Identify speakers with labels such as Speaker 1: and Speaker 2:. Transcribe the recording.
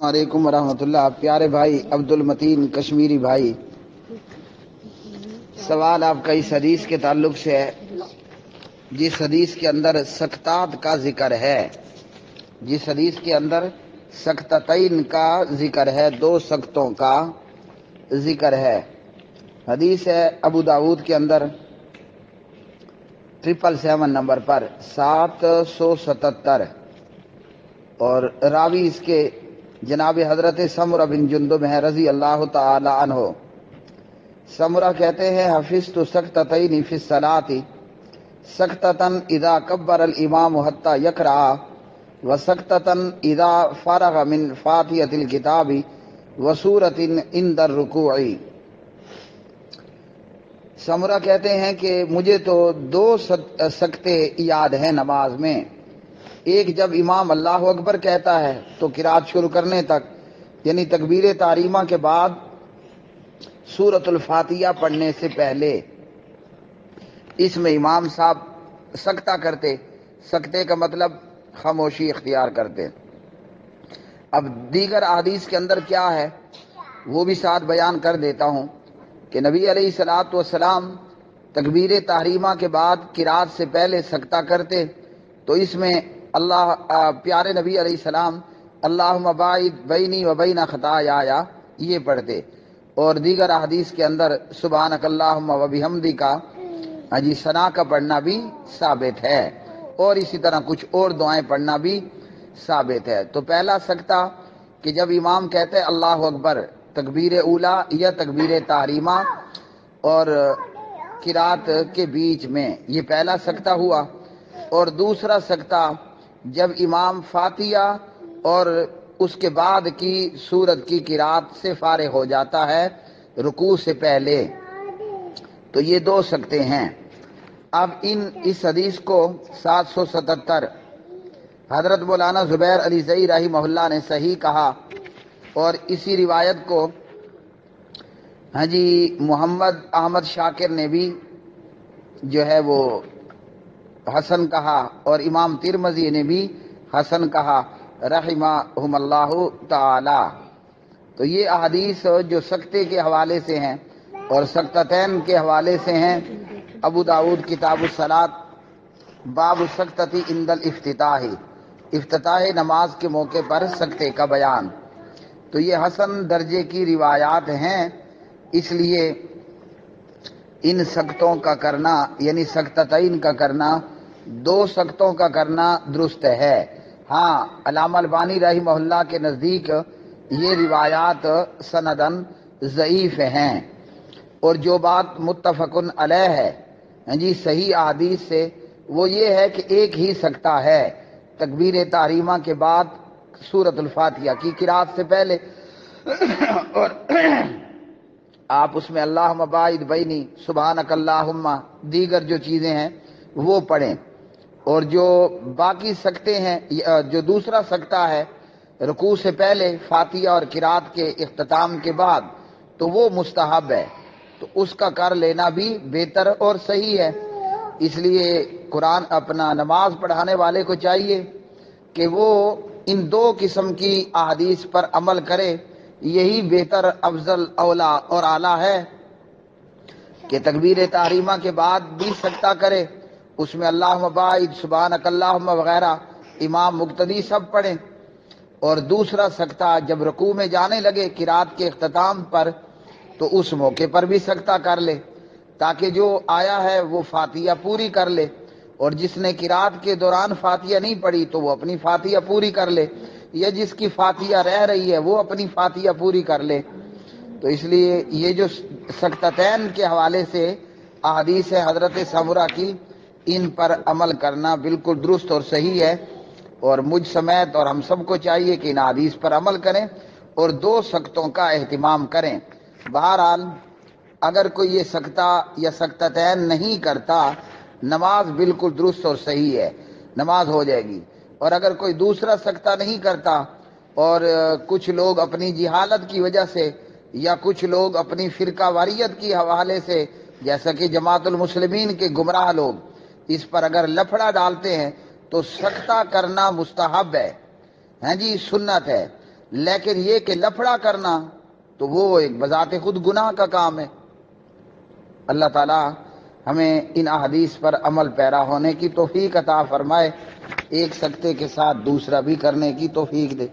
Speaker 1: علیکم ورحمۃ اللہ۔ پیارے بھائی عبد المتین کشمیری بھائی، سوال آپ کا اس حدیث کے تعلق سے ہے جس حدیث کے اندر سکتات کا ذکر ہے، جس حدیث کے اندر سکتتین کا ذکر ہے، دو سکتوں کا ذکر ہے۔ حدیث ہے ابو داود کے اندر 777 نمبر پر 777، اور راوی اس کے جناب حضرت سمرہ بن جندب ہیں رضی اللہ تعالی عنہ۔ سمرہ کہتے ہیں حفظت سکتتین فی الصلاۃ، سکتتن اذا کبر الامام حتی یقرأ، وسکتتن اذا فرغ من فاتحۃ الکتاب، وسورۃ عند الرکوع۔ سمرہ کہتے ہیں کہ مجھے تو دو سکتے یاد ہیں نماز میں، ایک جب امام اللہ اکبر کہتا ہے تو قرات شروع کرنے تک، یعنی تکبیر تحریمہ کے بعد سورۃ الفاتحہ پڑھنے سے پہلے، اس میں امام صاحب سکتہ کرتے، سکتے کا مطلب خاموشی اختیار کرتے۔ اب دیگر احادیث کے اندر کیا ہے وہ بھی ساتھ بیان کر دیتا ہوں کہ نبی علیہ الصلوۃ والسلام تکبیر تحریمہ کے بعد قرات سے پہلے سکتہ کرتے، تو اس میں اللہ پیارے نبی علیہ السلام اللہم باعد بینی و بین خطایایا یہ پڑھتے، اور دیگر احادیث کے اندر سبحانک اللہم و بحمدک ثنا کا پڑھنا بھی ثابت ہے، اور اسی طرح کچھ اور دعائیں پڑھنا بھی ثابت ہے۔ تو پہلا سکتہ کہ جب امام کہتے اللہ اکبر تکبیر اولا یا تکبیر تحریمہ اور قرات کے بیچ میں، یہ پہلا سکتہ ہوا۔ اور دوسرا سکتہ جب امام فاتحہ اور اس کے بعد کی سورت کی قرات سے فارغ ہو جاتا ہے رکوع سے پہلے، تو یہ دو سکتے ہیں۔ اب اس حدیث کو 777 حضرت مولانا زبیر علی زئی رحمہ اللہ نے صحیح کہا، اور اسی روایت کو محمد احمد شاکر نے بھی جو ہے وہ حسن کہا، اور امام ترمذی نے بھی حسن کہا رحمہم اللہ تعالی۔ تو یہ احادیث جو سکتے کے حوالے سے ہیں اور سکتتین کے حوالے سے ہیں، ابو داود کتاب الصلاۃ باب السکتۃ عند الافتتاح، افتتاح نماز کے موقع پر سکتے کا بیان۔ تو یہ حسن درجے کی روایات ہیں، اس لیے ان سکتوں کا کرنا، یعنی سکتتین کا کرنا، دو سکتوں کا کرنا درست ہے۔ ہاں علامہ البانی رحمہ اللہ کے نزدیک یہ روایات سندن ضعیف ہیں، اور جو بات متفقن علیہ ہے صحیح احادیث سے، وہ یہ ہے کہ ایک ہی سکتہ ہے تکبیر تحریمہ کے بعد سورۃ الفاتحہ کی قرات سے پہلے، اور آپ اس میں اللہم باعد بینی سبحانک اللہم دیگر جو چیزیں ہیں وہ پڑھیں، اور جو باقی سکتے ہیں، جو دوسرا سکتہ ہے رکوع سے پہلے فاتحہ اور قرات کے اختتام کے بعد، تو وہ مستحب ہے، تو اس کا کر لینا بھی بہتر اور صحیح ہے۔ اس لیے قرآن اپنا نماز پڑھانے والے کو چاہیے کہ وہ ان دو قسم کی احادیث پر عمل کرے، یہی بہتر افضل اولا اور اعلیٰ ہے کہ تکبیر تحریمہ کے بعد بھی سکتہ کرے، اس میں اللہم باعد سبحانک اللہم وغیرہ امام مقتدی سب پڑھیں، اور دوسرا سکتہ جب رکوع میں جانے لگے قرات کے اختتام پر تو اس موقع پر بھی سکتہ کر لے، تاکہ جو آیا ہے وہ فاتحہ پوری کر لے، اور جس نے قرات کے دوران فاتحہ نہیں پڑھی تو وہ اپنی فاتحہ پوری کر لے، یا جس کی فاتحہ رہ رہی ہے وہ اپنی فاتحہ پوری کر لے۔ تو اس لیے یہ جو سکتتین کے حوالے سے احادیث ہے حضرت سمرہ کی، ان پر عمل کرنا بالکل درست اور صحیح ہے، اور مجھ سمیت اور ہم سب کو چاہیے کہ ان احادیث پر عمل کریں اور دو سکتوں کا اہتمام کریں۔ بہرحال اگر کوئی یہ سکتہ یا سکتتین نہیں کرتا، نماز بالکل درست اور صحیح ہے، نماز ہو جائے گی۔ اور اگر کوئی دوسرا سکتہ نہیں کرتا، اور کچھ لوگ اپنی جہالت کی وجہ سے یا کچھ لوگ اپنی فرقہ واریت کی حوالے سے، جیسا کہ جماعت المسلمین کے گمراہ لوگ اس پر اگر لفڑا ڈالتے ہیں، تو سکتہ کرنا مستحب ہے، سنت ہے، لیکن یہ کہ لفڑا کرنا تو وہ ایک بذات خود گناہ کا کام ہے۔ اللہ تعالی ہمیں ان احادیث پر عمل پیرا ہونے کی توفیق عطا فرمائے، ایک سکتے کے ساتھ دوسرا بھی کرنے کی توفیق دے۔